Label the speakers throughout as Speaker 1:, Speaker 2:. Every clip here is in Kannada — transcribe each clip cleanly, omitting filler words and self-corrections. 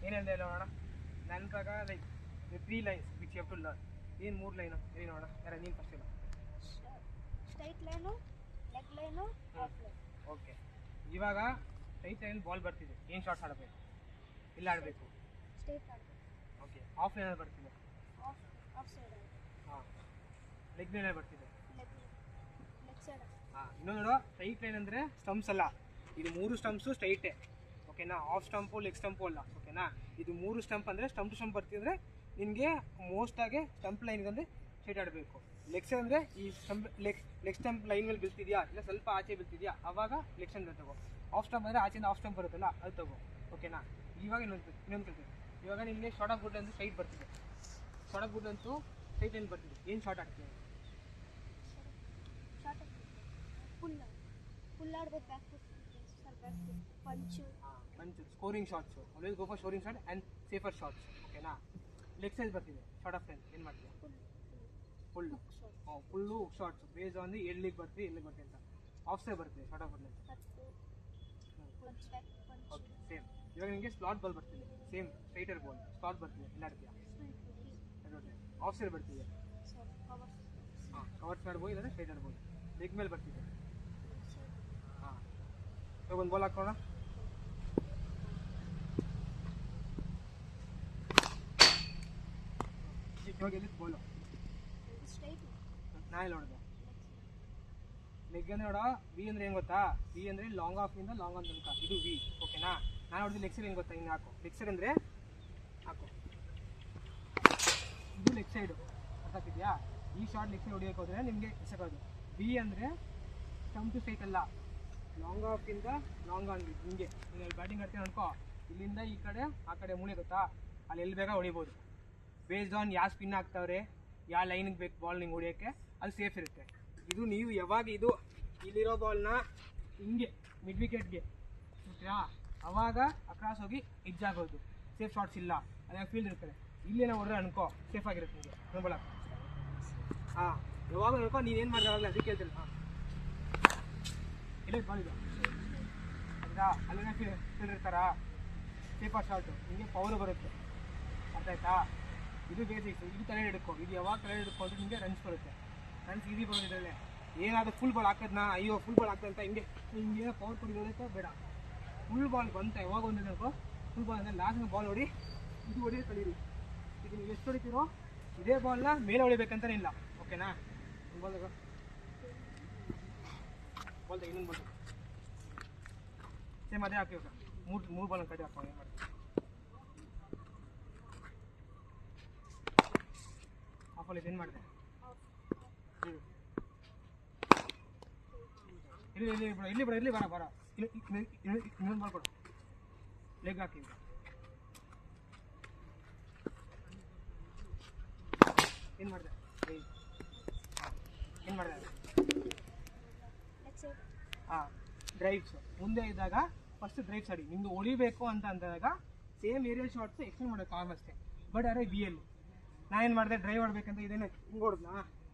Speaker 1: ಏನು ಹೇಳಿದೆ ನೋಡೋಣ. ನನ್ನ ಪ್ರಕಾರ like the 3 lines which you have to learn. ಏನು 3 ಲೈನು ಹೇಳಿ ನೋಡೋಣ. ಯಾರ ನೀನು ಫಸ್ಟ್ ಇಲ್ಲ.
Speaker 2: Straight line, leg line, off line.
Speaker 1: Okay, ಇವಾಗ ಸ್ಟ್ರೈಟ್ ಲೈನ್ ಬಾಲ್ ಬರ್ತಿದೆ, ಏನು ಶಾರ್ಟ್ಸ್ ಆಡಬೇಕು? ಇಲ್ಲ ಆಡಬೇಕು.
Speaker 2: ಸ್ಟ್ರೈಟ್ ಆಡಬೇಕು.
Speaker 1: ಓಕೆ, ಆಫ್ ಲೈನಲ್ಲಿ ಬರ್ತಿದೆ.
Speaker 2: ಆಫ್ ಸೈಡ್ ಆಡಬೇಕು.
Speaker 1: ಹಾಂ, ಲೆಗ್ ಲೈನಲ್ಲಿ ಬರ್ತಿದೆ.
Speaker 2: Leg side.
Speaker 1: ಹಾಂ, ಇನ್ನೊಂದು ನೋಡು, ಸ್ಟ್ರೈಟ್ ಲೈನ್ ಅಂದರೆ ಸ್ಟಂಪ್ಸ್ ಅಲ್ಲ, ಇದು 3 ಸ್ಟಂಪ್ಸು ಸ್ಟ್ರೈಟೇ. ಓಕೆನಾ, ಆಫ್ ಸ್ಟಂಪು ಲೆಗ್ ಸ್ಟಂಪು ಅಲ್ಲ. ಓಕೆನಾ, ಇದು 3 ಸ್ಟಂಪ್ ಅಂದರೆ ಸ್ಟಂಪ್ ಟು ಸ್ಟಂಪ್ ಬರ್ತಿದ್ರೆ ನಿನಗೆ ಮೋಸ್ಟಾಗಿ ಸ್ಟಂಪ್ ಲೈನ್ಗೆ ಅಂದರೆ ಸ್ಟ್ರೈಟ್ ಆಡಬೇಕು. ಲೆಗ್ ಸೈಡ್ ಅಂದರೆ ಈ ಸ್ಟಂಪ್ ಲೆಗ್ ಸ್ಟಂಪ್ ಲೈನ್ ಮೇಲೆ ಬೀಳ್ತಿದ್ಯಾ ಇಲ್ಲ ಸ್ವಲ್ಪ ಆಚೆ ಬೀಳ್ತಿದ್ಯಾ ಅವಾಗ ಲೆಗ್ ಸ್ಟಂಪ್ ತಗೋ. ಆಫ್ ಸ್ಟಂಪ್ ಅಂದರೆ ಆಚೆಯಿಂದ ಆಫ್ ಸ್ಟಂಪ್ ಬರುತ್ತಲ್ಲ ಅದು ತಗೋ. ಓಕೆನಾ, ಇವಾಗ ಇನ್ನೊಂದು ಕೇಳ್ತೀನಿ. ಇವಾಗ ನಿಮಗೆ ಶಾರ್ಟ್ ಆಫ್ ಗುಡ್ ಅಂತೂ ಸ್ಟ್ರೈಟ್ ಬರ್ತಿದೆ, ಶಾರ್ಟ್ ಆಫ್ ಗುಡ್ ಅಂತೂ ಸ್ಟ್ರೈಟ್ ಲೈನ್ ಬರ್ತಿದೆ. ಏನು ಶಾರ್ಟ್ ಆಗ್ತಿದೆ?
Speaker 2: ಫುಲ್ ಆಡ್ಬೇಕು. Back foot, punch.
Speaker 1: Punch, scoring shots. Always go for scoring shot and safer shots. ಓಕೆನಾ, ಲೆಗ್ ಸೈಡ್ ಬರ್ತಿದೆ ಶಾರ್ಟ್ ಆಫ್ ಲೈನ್ ಏನು ಮಾಡ್ತೀವಿ? ಫುಲ್ಲು ಶಾರ್ಟ್ಸು ಬೇಸ್ ಆನ್ ಎಲ್ಲಿಗೆ ಬರ್ತೀವಿ ಎಲ್ಲಿಗೆ ಬರ್ತೀವಿ ಅಂತ. ಆಫ್ ಸೈಡ್ ಬರ್ತಿದೆ short off line. Okay, same. ಇವಾಗ ನಿಮಗೆ ಸ್ಲಾಟ್ ಬಾಲ್ ಬರ್ತಿದೆ, ಸೇಮ್ ಸ್ಟ್ರೈಟರ್ ಬಾಲ್ ಸ್ಲಾಟ್ ಬರ್ತಿದೆ, ಎಲ್ಲ ಆಡ್ತೀಯಾ? ಆಫ್ ಸೈಡ್ ಬರ್ತಿದೆ. ಹಾಂ, ಕವರ್ಸ್ ಮಾಡ್ಬೋದು ಇಲ್ಲಾಂದರೆ ಸ್ಟ್ರೈಟರ್ ಬಾಲ್. ಲೆಗ್ ಮೇಲೆ ಬರ್ತಿದೆ. ಹಾಂ, ಇವಾಗ ಒಂದು ಬಾಲ್ ಹಾಕೋಣ. ಇವಾಗ ಎಲ್ಲಿ ಬಾಲು? ನಾನು ನೋಡಿದೆ ಲೆಗ್ ಅಂದರೆ ನೋಡ. ವಿ ಅಂದರೆ ಏನು ಗೊತ್ತಾ? ವಿ ಅಂದರೆ ಲಾಂಗ್ ಆಫಿಂದ ಲಾಂಗ್ ಆನ್ ತನಕ, ಇದು ವಿ. ಓಕೆನಾ, ನಾನು ನೋಡಿದ್ರೆ ಲೆಗ್ ಸೈಡ್ ಏನು ಗೊತ್ತಾ? ಹಿಂಗೆ ಹಾಕು. ಲೆಗ್ ಸೈಡ್ ಅಂದರೆ ಹಾಕು, ಇದು ಲೆಗ್ ಸೈಡು. ಅರ್ಥ ಆಗ್ತಿದೆಯಾ? ಈ ಶಾರ್ಟ್ ಲೆಗ್ ಸೈಡ್ ಹೊಡಿಯೋಕೆ ಹೋದರೆ ನಿಮಗೆ ಎಸಕೋದು. ವಿ ಅಂದರೆ ಸ್ಟಂಪ್ ಟು ಸ್ಟ್ರೈಟ್ ಅಲ್ಲ, ಲಾಂಗ್ ಆಫಿಂದ ಲಾಂಗ್ ಆನ್. ಹಿಂಗೆ ನೀವು ಬ್ಯಾಟಿಂಗ್ ಆಡ್ತೀನಿ ಅನ್ಕೋ, ಇಲ್ಲಿಂದ ಈ ಕಡೆ ಆ ಕಡೆ ಮೂಳೆ ಗೊತ್ತಾ, ಅಲ್ಲಿ ಎಲ್ಲಿ ಬೇಗ ಹೊಡಿಬೋದು. ಬೇಸ್ಡ್ ಆನ್ ಯಾವ ಸ್ಪಿನ್ ಆಗ್ತಾವ್ರೆ, ಯಾವ ಲೈನಿಗೆ ಬೇಕು ಬಾಲ್ ನಿಂಗೆ ಹೊಡಿಯೋಕ್ಕೆ, ಅದು ಸೇಫ್ ಇರುತ್ತೆ. ಇದು ನೀವು ಯಾವಾಗ ಇದು ಇಲ್ಲಿರೋ ಬಾಲ್ನ ಹಿಂಗೆ ಮಿಡ್ ವಿಕೆಟ್ಗೆ ಬಿಟ್ರಾ ಅವಾಗ ಅಕ್ರಾಸ್ ಹೋಗಿ ಎಡ್ಜಾಗೋದು. ಸೇಫ್ ಶಾಟ್ಸ್ ಇಲ್ಲ, ಅದಾಗ ಫೀಲ್ಡ್ ಇರ್ತಾರೆ. ಇಲ್ಲೇನೋ ಹೊಡೆದ್ರೆ ಅನ್ಕೋ ಸೇಫ್ ಆಗಿರುತ್ತೆ ನಿಮಗೆ ನೋಡ್ಬೋಳ. ಹಾಂ, ಯಾವಾಗ ಅನ್ಕೋ ನೀನೇನು ಮಾಡಿದಾಗಲೇ ಅದಕ್ಕೆ ಹೇಳ್ತಿಲ್ಲ. ಹಾಂ, ಇಲ್ಲ ಬಾಲ್ ಇದು ಹೌದಾ, ಅಲ್ಲೇ ಫೀಲ್ಡ್ ಇರ್ತಾರ. ಸೇಫರ್ ಶಾರ್ಟು ನಿಮಗೆ ಪವರು ಬರುತ್ತೆ. ಅರ್ಥ ಆಯ್ತಾ? ಇದು ಬೇಸಿಕ್ಸು. ಇದು ತಲೆ ಹಿಡ್ಕೊ. ಇದು ಯಾವಾಗ ತಲೆ ಹಿಡ್ಕೊಂಡ್ರೆ ನಿಮಗೆ ರನ್ಸ್ ಬರುತ್ತೆ. ರನ್ಸ್ ಈಸಿ ಬರೋದಿದ್ರಲ್ಲೇ. ಏನಾದರೂ ಫುಲ್ ಬಾಲ್ ಹಾಕೋದನ್ನ ಅಯ್ಯೋ ಫುಲ್ ಬಾಲ್ ಹಾಕ್ತಂತ ಹಿಂಗೆ ಪವರ್ ಕೊಡಿರೋದಕ್ಕೆ ಬೇಡ. ಫುಲ್ ಬಾಲ್ ಬಂತ ಯಾವಾಗ ಒಂದು ಅನ್ಕೋ, ಫುಲ್ ಬಾಲ್ ಅಂದರೆ ಲಾಸ್ಟ್ ಬಾಲ್ ಹೊಡಿ, ಇದು ಹೊಡಿಯೋದು ಕಲೀರಿ. ಇದು ನೀವು ಎಷ್ಟು ಹೊಡಿತೀರೋ ಇದೇ ಬಾಲ್ನ ಮೇಲೆ ಹೊಡಿಬೇಕಂತಲೇ ಇಲ್ಲ. ಓಕೆನಾ, ಬಾಲ್ ಬಾಲ್ ಇನ್ನೊಂದು ಬಾಲ್ ಸೇಮ್ ಅದೇ ಹಾಕಿ. ಮೂರು ಬಾಲ್ ಕಡೆ ಹಾಕೋ. ಏನು ಮಾಡ್ತೀವಿ? ಆಫಲ್ಲಿ ಏನು ಮಾಡಿದೆ? ಇಲ್ಲಿ ಬಿಡ ಬರ ಇನ್ನೊಂದು ಬಾಲ್ ಕೊಡು. ಲೆಗ್ ಹಾಕಿ. ಏನು ಮಾಡಿದೆ? ಏನು ಮಾಡಿದೆ? ಹಾಂ, ಡ್ರೈವ್ಸ್ ಮುಂದೆ ಇದ್ದಾಗ ಫಸ್ಟ್ ಡ್ರೈವ್ಸ್ ಆಡಿ. ನಿಮ್ದು ಹೊಡಿಬೇಕು ಅಂತ ಅಂದಾಗ ಸೇಮ್ ಏರಿಯಲ್ ಶಾಟ್ಸ್ ಎಕ್ಸ್ಟೆಂಡ್ ಮಾಡೋಕ್ಕೆ ಆಗಷ್ಟೇ. ಬಟ್ ಅರೆ ಬಿ ಎಲ್ ನಾನೇನು ಮಾಡಿದೆ? ಡ್ರೈವ್ ಹೊಡ್ಬೇಕಂತ ಇದೇನೆ ಹಿಂಗೆ ಹೊಡೆದ್ನಾ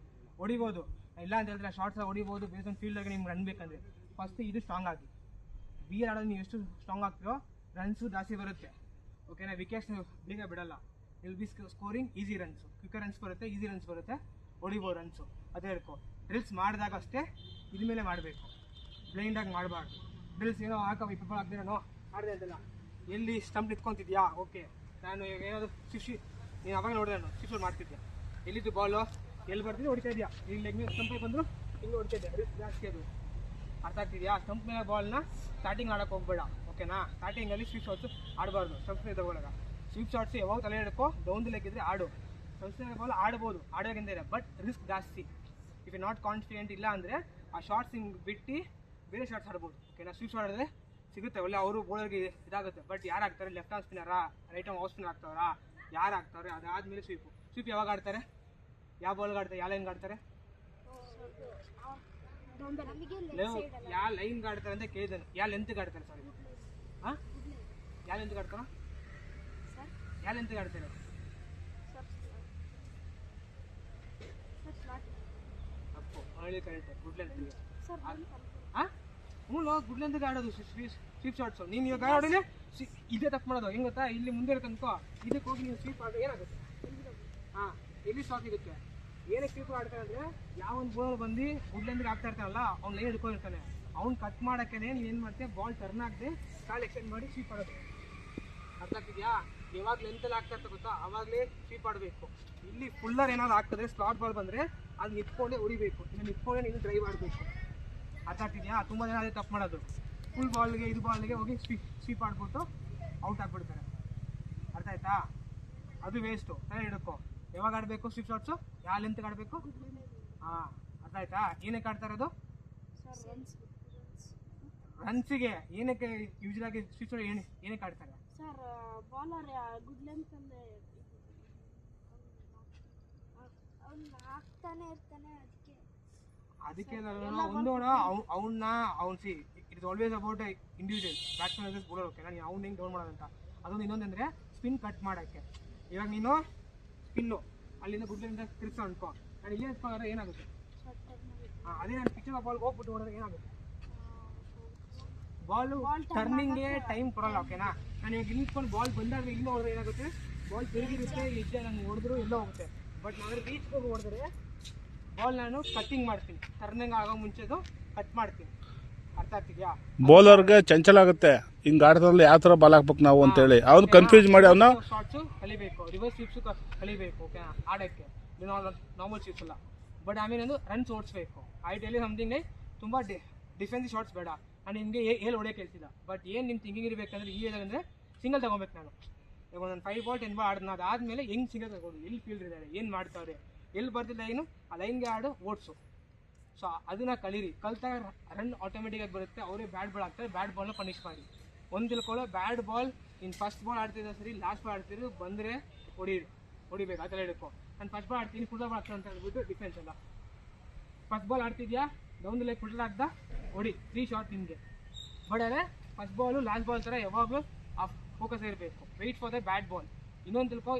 Speaker 1: ಹೊಡಿಬೋದು. ಇಲ್ಲ ಅಂತ ಹೇಳಿದ್ರೆ ಶಾರ್ಟ್ಸ್ ಹೊಡಿಬೋದು. ಬೇಸ್ ಒಂದು ಫೀಲ್ಡಾಗಿ ನಿಮ್ಗೆ ರನ್ ಬೇಕಂದ್ರೆ ಫಸ್ಟ್ ಇದು ಸ್ಟ್ರಾಂಗ್ ಆಗಿ. ಬಿ ಎಲ್ ಆಡೋದು ನೀವು ಎಷ್ಟು ಸ್ಟ್ರಾಂಗ್ ಆಗ್ತೀರೋ ರನ್ಸು ಜಾಸ್ತಿ ಬರುತ್ತೆ. ಓಕೆನಾ, ವಿಕೆಟ್ಸ್ ಬೇಗ ಬಿಡಲ್ಲ. Will be scoring easy runs, quicker runs ಬರುತ್ತೆ, ಈಸಿ ರನ್ಸ್ ಬರುತ್ತೆ, ಹೊಡಿಬೋದು ರನ್ಸು. ಅದೇ ಹೇಳ್ಕೊ. ಡ್ರಿಲ್ಸ್ ಮಾಡಿದಾಗ ಅಷ್ಟೇ ಇದ್ರ ಮೇಲೆ ಮಾಡಬೇಕು, ಬ್ಲೈಂಡಾಗಿ ಮಾಡಬಾರ್ದು. ಡ್ರಿಲ್ಸ್ ಏನೋ ಹಾಕೋ ಇಪ್ಪತ್ತು ಬಾಲ್ ಹಾಕ್ದಿರೋ ಮಾಡಿದೆ ಅಂತಲ್ಲ, ಎಲ್ಲಿ ಸ್ಟಂಪ್ ನಿಂತ್ಕೊತಿದ್ಯಾ? ಓಕೆ, ನಾನು ಏನಾದರೂ ನೀನು ಅವಾಗ ನೋಡಿದೆ, ನಾನು ಸಿಕ್ಸ್ ಮಾಡ್ತಿದ್ದೆ. ಎಲ್ಲಿದ್ದು ಬಾಲು ಎಲ್ಲಿ ಬರ್ತಿದ್ದೆ ಹೊಡಿತಾ ಇದೆಯಾ? ಈಗ ಲೆಗ್ ಮೇಲೆ ಸ್ಟಂಪಿಗೆ ಬಂದರೂ ಹಿಂಗೆ ಹೊಡಿತಾ ಇದ್ದೆ. ರಿಸ್ಕ್ ಜಾಸ್ತಿ ಅದು. ಅರ್ಥ ಆಗ್ತಿದೆಯಾ? ಸ್ಟಂಪ್ ಮೇಲೆ ಬಾಲ್ನ ಸ್ಟಾರ್ಟಿಂಗ್ ಆಡೋಕೆ ಹೋಗ್ಬೇಡ. ಓಕೆನಾ, ಸ್ಟಾರ್ಟಿಂಗಲ್ಲಿ ಸ್ವೀಪ್ ಶಾಟ್ಸು ಆಡಬಾರ್ದು. ಸ್ಟಂಪ್ ಮೇಲೆ ತಗೊಳ್ಳಾಗ ಸ್ವೀಪ್ ಶಾಟ್ಸು ಯಾವಾಗ ತಲೆ ಹಿಡ್ಕೋ, ಡೌನ್ ಲೆಗ್ ಇದ್ದರೆ ಆಡು. ಸ್ಟಂಪ್ಸ್ ಮೇಲೆ ಬಾಲ್ ಆಡ್ಬೋದು, ಆಡೋಕ್ಕಿಂತ ಇದೆ, ಬಟ್ ರಿಸ್ಕ್ ಜಾಸ್ತಿ. ಇಫ್ ಯು ನಾಟ್ ಕಾನ್ಫಿಡೆಂಟ್ ಇಲ್ಲ ಅಂದರೆ ಆ ಶಾರ್ಟ್ಸ್ ಹಿಂಗೆ ಬಿಟ್ಟು ಬೇರೆ ಶಾರ್ಟ್ಸ್ ಆಡ್ಬೋದು. ಓಕೆನಾ, ಸ್ವೀಪ್ ಶಾಟ್ ಆಡಿದ್ರೆ ಸಿಗುತ್ತೆ ಒಳ್ಳೆ, ಅವರು ಬೌಲರ್ಗೆ ಇದಾಗುತ್ತೆ. ಬಟ್ ಯಾರು ಆಗ್ತಾರೆ? ಲೆಫ್ಟ್ ಆರ್ಮ್ ಸ್ಪಿನ್ನರಾ, ರೈಟ್ ಆರ್ಮ್ ಆಫ್ ಸ್ಪಿನ್ನರ್ ಆಗ್ತಾವ್ರಾ? ಯಾರು ಆಗ್ತಾರೆ? ಅದಾದಮೇಲೆ ಸ್ವೀಪ್ ಯಾವಾಗ ಆಡ್ತಾರೆ? ಯಾವ ಬಾಲ್ಗೆ ಆಡ್ತಾರೆ? ಯಾವ ಲೈನ್ಗೆ ಆಡ್ತಾರೆ? ಯಾವ ಲೈನ್ಗೆ ಆಡ್ತಾರೆ ಅಂತ ಕೇಳಿದ್ದಾನೆ. ಯಾವ ಲೆಂತ್ಗೆ ಆಡ್ತಾರೆ? ಸಾರಿ, ಹಾಂ, ಯಾವ ಲೆಂತ್ಗೆ ಆಡ್ತಾರ? ಯಾವ ಲೆಂತ್ಗೆ ಆಡ್ತಾರೆ? ಅಪ್ಪು ಹೇಳಿ ಕರೆಕ್ಟ್. ಗುಡ್ ಲೆಂತ್ಗೆ. ಹಾಂ, ಗುಡ್ಲೆಂದಿಗೆ ಆಡೋದು ಸ್ವೀಪ್ ಶಾಟ್ಸು. ನೀನು ಇವಾಗ ಆಡೋದೇ ಇದೇ ತಪ್ಪು ಮಾಡೋದು. ಹೆಂಗೆ ಗೊತ್ತಾ, ಇಲ್ಲಿ ಮುಂದೆ ಇರತ್ತನ್ಕೋ, ಇದಕ್ಕೆ ಹೋಗಿ ನೀವು ಸ್ವೀಪ್ ಆಡೋ ಏನಾಗುತ್ತೆ? ಹಾಂ, ಎಲ್ಲಿ ಸ್ಟಾಕ್ ಸಿಗುತ್ತೆ. ಏನಕ್ಕೆ ಸ್ವೀಪ್ ಆಡ್ತಾರೆ ಅಂದರೆ, ಯಾವೊಂದು ಬೋಲ್ ಬಂದು ಗುಡ್ಲೆಂದಿಗೆ ಆಗ್ತಾ ಇರ್ತಾನಲ್ಲ, ಅವ್ನು ಲೈನ್ ಹಿಡ್ಕೊಂಡಿರ್ತಾನೆ. ಅವ್ನು ಕಟ್ ಮಾಡೋಕ್ಕೆ ನೀನು ಏನು ಮಾಡ್ತೀಯ, ಬಾಲ್ ಟರ್ನ್ ಆಗದೆ ಕಾಲ್ ಎಕ್ಸ್ಟೆಂಡ್ ಮಾಡಿ ಸ್ವೀಪ್ ಆಡೋದು. ಅರ್ಥ ಆಗ್ತಿದ್ಯಾ? ಯಾವಾಗ ಲೆಂತಲ್ಲಿ ಆಗ್ತಾ ಇರ್ತಾ ಗೊತ್ತಾ, ಆವಾಗಲೇ ಸ್ವೀಪ್ ಆಡಬೇಕು. ಇಲ್ಲಿ ಫುಲ್ಲರ್ ಏನಾದ್ರು ಆಗ್ತದೆ, ಸ್ಲಾಟ್ ಬಾಲ್ ಬಂದರೆ ಅದು ನಿಂತ್ಕೊಂಡೇ ಹೊಡಿಬೇಕು. ಇನ್ನು ನಿಂತ್ಕೊಂಡೇ ನೀನು ಡ್ರೈವ್ ಆಡಬೇಕು. ಅರ್ಥ ಆಗ್ತಿದ್ಯಾ? ತುಂಬ ಜನ ಅದೇ ತಪ್ಪು ಮಾಡೋದು. ಫುಲ್ ಬಾಲ್ಗೆ ಇದು ಬಾಲ್ಗೆ ಹೋಗಿ ಸ್ವೀಪ್ ಆಡ್ಬಿಟ್ಟು ಔಟ್ ಆಗಿಬಿಡ್ತಾರೆ. ಅರ್ಥ ಆಯ್ತಾ? ಅದು ವೇಸ್ಟು. ತಲೆ ಹಿಡ್ಕೊ. ಯಾವಾಗ ಆಡಬೇಕು ಸ್ವೀಪ್ ಶಾಟ್ಸು? ಯಾವ ಲೆಂತ್ಗೆ ಆಡಬೇಕು? ಹಾಂ, ಅರ್ಥ ಆಯ್ತಾ? ಏನಕ್ಕೆ ಆಡ್ತಾ ಇರೋದು? ರನ್ಸಿಗೆ. ಏನಕ್ಕೆ ಯೂಶಲಾಗಿ ಸ್ವೀಪ್ ಶಾಟ್ ಏನಕ್ಕೆ ಆಡ್ತಾರೆ
Speaker 2: ಸರ್? ಬಾಲರ್ ಗುಡ್ ಲೆಂತ್ ಅಲ್ಲೇ ಅವ್ನು ಹಾಕ್ತಾನೆ ಇರ್ತಾನೆ, ಅದಕ್ಕೆ ಅವ್ನು C it is always about individual batsman versus bowler. Okay, ನಾನು ಅವ್ನು ಹೆಂಗೆ ಡೌನ್ ಮಾಡೋದಂತ. ಅದೊಂದು ಇನ್ನೊಂದಂದರೆ ಸ್ಪಿನ್ ಕಟ್ ಮಾಡೋಕ್ಕೆ. ಇವಾಗ ನೀನು ಸ್ಪಿನ್ನು ಅಲ್ಲಿಂದ ಗುಡ್ಲಿಂದ ತಿರ್ಸೋ ಅನ್ಕೋ, ನಾನು ಇಲ್ಲೇ ಎತ್ಕೊಂಡ್ರೆ ಏನಾಗುತ್ತೆ? ಹಾಂ, ಅದೇ ನಾನು ಪಿಚ್ಚರ್ ಬಾಲ್ಗೆ ಹೋಗ್ಬಿಟ್ಟು ಹೊಡೆದ್ರೆ ಏನಾಗುತ್ತೆ? ಬಾಲು ಟರ್ನಿಂಗ್ಗೆ ಟೈಮ್ ಕೊಡಲ್ಲ. ಓಕೆನಾ? ನಾನು ಇವಾಗ ನಿಂತ್ಕೊಂಡು ಬಾಲ್ ಬಂದಾಗ ಇಲ್ಲಿಂದ ಹೊಡೆದ್ರೆ ಏನಾಗುತ್ತೆ? ಬಾಲ್ ತಿರುಗಿರುತ್ತೆ, ಹೆಜ್ಜೆ ನಾನು ಹೊಡೆದ್ರು ಎಲ್ಲ ಹೋಗುತ್ತೆ. ಬಟ್ ನಾನು ರೀಚ್ಗೆ ಹೋಗಿ ಹೊಡೆದ್ರೆ ಬಾಲ್ ನಾನು ಕಟ್ಟಿಂಗ್ ಮಾಡ್ತೀನಿ. ಟರ್ನಿಂಗ್ ಆಗೋ ಮುಂಚೆದು ಕಟ್ ಮಾಡ್ತೀನಿ. ಅರ್ಥ ಆಗ್ತಿದ್ಯಾ?
Speaker 3: ಬೌಲರ್ಗೆ ಚಂಚಲ ಆಗುತ್ತೆ ಹಿಂಗೆ ಆಟದಲ್ಲಿ ಯಾವ ಥರ ಬಾಲ್ ಹಾಕ್ಬೇಕು ನಾವು ಅಂತೇಳಿ ಅವ್ನು ಕನ್ಫ್ಯೂಸ್ ಮಾಡಿ ಅವನ್ನ
Speaker 1: ಶಾರ್ಟ್ಸು ಕಲಿಬೇಕು, ರಿವರ್ಸ್ ಸ್ವಿಪ್ಸು ಕಲಿಬೇಕು. ಓಕೆ, ಆಡೋಕ್ಕೆ ನಾರ್ಮಲ್ ಸ್ವಿಪ್ಸ್ ಅಲ್ಲ. ಬಟ್ ಆಮೇಲೆ ಒಂದು ರನ್ಸ್ ಓಡಿಸ್ಬೇಕು. ಐ ಟೆಲ್ ಯು ಸಮಥಿಂಗ್, ತುಂಬ ಡಿಫೆನ್ಸಿವ್ ಶಾರ್ಟ್ಸ್ ಬೇಡ. ನಾನು ನಿಮಗೆ ಹೇಳಿ ಹೊಡೆಯೋಕೆ ಹೇಳ್ತಿಲ್ಲ. ಬಟ್ ಏನು ನಿಮ್ಮ ಥಿಂಕಿಂಗ್ ಇರಬೇಕಂದ್ರೆ ಈ ಅಂದರೆ ಸಿಂಗಲ್ ತೊಗೊಬೇಕು. ನಾನು ಇವಾಗ ಒಂದು 5 ಬಾಲ್ 10 ಬಾಲ್ ಆಡಿದ್ನ, ಅದಾದಮೇಲೆ ಹೆಂಗೆ ಸಿಂಗಲ್ ತಗೋದು, ಎಲ್ಲಿ ಫೀಲ್ಡ್ ಇದ್ದಾರೆ, ಏನು ಮಾಡ್ತಾವ್ರೆ, ಎಲ್ಲಿ ಬರ್ತಿಲ್ಲ, ಏನು ಆ ಲೈನ್ಗೆ ಆಡು ಓಡಿಸು. ಸೊ ಅದನ್ನ ಕಲೀರಿ. ಕಲ್ತಾಗ ರನ್ ಆಟೋಮೆಟಿಕಾಗಿ ಬರುತ್ತೆ. ಅವರೇ ಬ್ಯಾಟ್ ಬಾಲ್ ಆಗ್ತಾರೆ, ಬ್ಯಾಟ್ ಬಾಲ್ನ ಪನಿಷ್ ಮಾಡಿ. ಒಂದು ತಿಳ್ಕೊಳ್ಳೋ, ಬ್ಯಾಟ್ ಬಾಲ್ ಇನ್ನು ಫಸ್ಟ್ ಬಾಲ್ ಆಡ್ತಿದ್ದ ಸರಿ, ಲಾಸ್ಟ್ ಬಾಲ್ ಆಡ್ತಿದ್ರು ಬಂದರೆ ಹೊಡಿಬೇಕು. ಆ ಥರ ಹಿಡ್ಕೊ. ನಾನು ಫಸ್ಟ್ ಬಾಲ್ ಆಡ್ತೀನಿ, ಫುಲ್ ಬಾಲ್ ಆಗ್ತದೆ ಅಂತ ಹೇಳ್ಬಿಟ್ಟು ಡಿಫೆನ್ಸ್ ಅಲ್ಲ. ಫಸ್ಟ್ ಬಾಲ್ ಆಡ್ತಿದ್ಯಾ, ಡೌನ್ ಲೈಕ್ ಫುಲ್ ಆಗ್ದ ಹೊಡಿ, 3 ಶಾಟ್ ನಿಮಗೆ. ಬಟ್ ಅದೇ ಫಸ್ಟ್ ಬಾಲು ಲಾಸ್ಟ್ ಬಾಲ್ ಥರ ಯಾವಾಗಲೂ ಆ ಫೋಕಸ್ ಇರಬೇಕು. Wait for the bat ball. ಇನ್ನೊಂದು ತಿಳ್ಕೊ,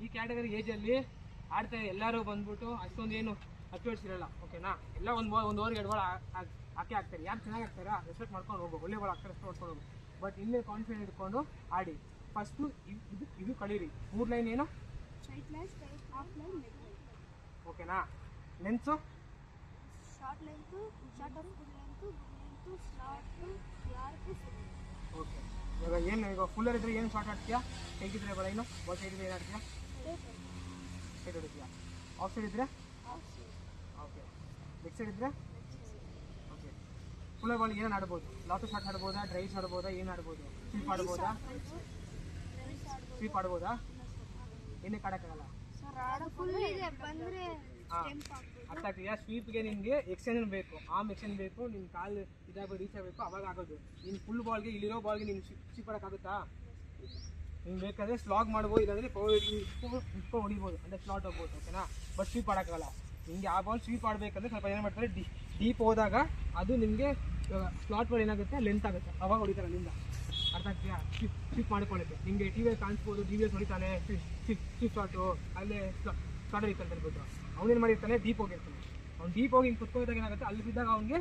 Speaker 1: ಈ ಕ್ಯಾಟಗರಿ ಏಜಲ್ಲಿ ಆಡ್ತಾರೆ ಎಲ್ಲರೂ ಬಂದ್ಬಿಟ್ಟು ಅಷ್ಟೊಂದು ಏನು ಅಕ್ಯುರೇಟ್ಸ್ ಇರಲ್ಲ. ಓಕೆನಾ? ಎಲ್ಲ ಒಂದು ಓವರ್ಗೆ 2 ಬಾಲ್ ಹಾಕಿ ಆಗ್ತಾರೆ. ಯಾರು ಚೆನ್ನಾಗಿ ಆಗ್ತಾರಾ ರೆಸ್ಪೆಕ್ಟ್ ಮಾಡ್ಕೊಂಡು ಹೋಗ್ಬೇಕು. ಒಳ್ಳೆ ಬಾಲ್ ಆಗ್ತಾರೆ, ರೆಸ್ಪೆಕ್ಟ್ ಮಾಡ್ಕೊಂಡು ಹೋಗ್ಬೇಕು. ಬಟ್ ಇನ್ನೇ ಕಾನ್ಫಿಡೆಂಟ್ ಇಟ್ಕೊಂಡು ಆಡಿ. ಫಸ್ಟು ಇದು ಕಲೀರಿ. 3 ಲೈನ್ ಏನು?
Speaker 2: Straight line, straight half line, leg line.
Speaker 1: ಓಕೆನಾ? Length
Speaker 2: short length, short of good length, slot, yorker full.
Speaker 1: Okay, ಇವಾಗ ಏನು ಈಗ ಫುಲ್ಲರ್ ಇದ್ರೆ ಏನು ಶಾರ್ಟ್ ಆಡ್ತೀಯಾ? ಹೇಗಿದ್ರೆ ಬಲೈನು ಬಾಲ್ ಸೈಡ್ ಇದ್ರೆ ಏನು ಆಡ್ತೀಯಾ? ಸೈಡ್ ಹೊಡಿತೀಯಾ? ಆಫ್ ಸೈಡ್ ಇದ್ರೆ? ಓಕೆ. ಲೆಗ್ ಸೈಡ್ ಇದ್ರೆ? ಓಕೆ. ಫುಲ್ಲರ್ ಬಾಲ್ ಏನು ಆಡ್ಬೋದು? ಲಾಟು ಶಾಟ್ ಆಡ್ಬೋದಾ, ಡ್ರೈವ್ಸ್ ಆಡ್ಬೋದಾ, ಏನು ಆಡ್ಬೋದು? ಸ್ವೀಪ್ ಆಡ್ಬೋದಾ? ಸ್ವೀಪ್ ಆಡ್ಬೋದಾ? ಏನಕ್ಕೆ ಆಡೋಕ್ಕಾಗಲ್ಲ? ಅರ್ಥ ಆಗ್ತಿದೆಯಾ? ಸ್ವೀಪ್ಗೆ ನಿಮಗೆ ಎಕ್ಸ್ಟೆನ್ಷನ್ ಬೇಕು, ಆರ್ಮ್ ಎಕ್ಸ್ಟೆನ್ಷನ್ ಬೇಕು, ನಿಮ್ಮ ಕಾಲು ಇದಾಗಬೇಕು, ರೀಚ್ ಆಗಬೇಕು, ಅವಾಗ ಆಗೋದು. ನೀನು ಫುಲ್ ಬಾಲ್ಗೆ ಇಲ್ಲಿರೋ ಬಾಲ್ಗೆ ನೀನು ಸ್ವೀಪ್ ಮಾಡೋಕ್ಕಾಗುತ್ತಾ? ನೀವು ಬೇಕಾದರೆ ಸ್ಲಾಗ್ ಮಾಡ್ಬೋದು, ಇಲ್ಲಾಂದರೆ ಪವರ್ ಇಟ್ಕೊಂಡು ಹೊಡಿಬೋದು, ಅಂದರೆ ಸ್ಲಾಟ್ ಹೋಗ್ಬೋದು. ಓಕೆನಾ? ಬಟ್ ಸ್ವೀಪ್ ಆಡೋಕ್ಕಾಗಲ್ಲ. ನಿಮಗೆ ಆ ಬಾಲ್ ಸ್ವೀಪ್ ಆಡಬೇಕಂದ್ರೆ ಸ್ವಲ್ಪ ಏನು ಮಾಡ್ತಾರೆ, ಡೀಪ್ ಹೋದಾಗ ಅದು ನಿಮಗೆ ಸ್ಲಾಟ್ ಬಾಲ್ ಏನಾಗುತ್ತೆ, ಲೆಂತ್ ಆಗುತ್ತೆ, ಅವಾಗ ಹೊಡಿತಾರೆ ಅಲ್ಲಿಂದ. ಅರ್ಥ ಆಗ್ತೀಯಾ? ಸ್ವೀಪ್ ಮಾಡ್ಕೊಳ್ಳುತ್ತೆ. ನಿಮಗೆ ಟಿ ವಿಯಲ್ಲಿ ಕಾಣಿಸ್ಬೋದು, DVS ಹೊಡಿತಾನೆ ಸ್ವೀಪ್ ಶಾಟು, ಅಲ್ಲೇ ಸ್ಲಾಟ್ ಹೊಡಿತಾನೆ ಅಂದ್ಬಿಟ್ಟು. ಅವನೇನು ಮಾಡಿರ್ತಾನೆ, ಡೀಪ್ ಹೋಗಿರ್ತಾನೆ. ಅವ್ನು ಡೀಪ್ ಹೋಗಿ ಹಿಂಗೆ ಕುತ್ಕೋದಾಗ ಏನಾಗುತ್ತೆ, ಅಲ್ಲಿ ಬಿದ್ದಾಗ ಅವ್ನಿಗೆ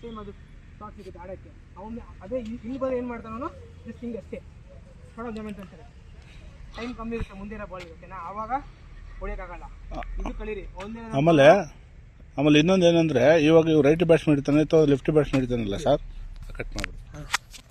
Speaker 1: ಸೇಮ್ ಅದು ಶಾಟ್ ಸಿಗುತ್ತೆ ಆಡೋಕ್ಕೆ. ಅವ್ನು ಅದೇ ಇಲ್ಲಿ ಬಂದು ಏನು ಮಾಡ್ತಾನೆ, ಅವನು ಜಸ್ಟ್ ಹಿಂಗೆ ಅಷ್ಟೇ ಶಾರ್ಟ್ ಆಫ್ ಜಮೆಂಟ್ ಅಂತಾರೆ. ಟೈಮ್ ಕಮ್ಮಿ ಇರುತ್ತೆ ಮುಂದೆ ಇರೋ ಬಾಲ್ಗೆ. ಓಕೆನಾ? ಆವಾಗ ಹೊಡಿಯೋಕ್ಕಾಗಲ್ಲ. ಇದು ಕಲೀರಿ.
Speaker 3: ಆಮೇಲೆ ಇನ್ನೊಂದು ಏನಂದರೆ, ಇವಾಗ ಇವ್ರು ರೈಟ್ ಬ್ಯಾಟ್ಸ್ಮನ್ ಇರ್ತಾನೆ ಅಥವಾ ಲೆಫ್ಟ್ ಬ್ಯಾಟ್ಸ್ಮನ್ ಇರ್ತಾನಲ್ಲ ಸರ್, ಕಟ್ ಮಾಡ್ಬಿಡ್ತಾರೆ.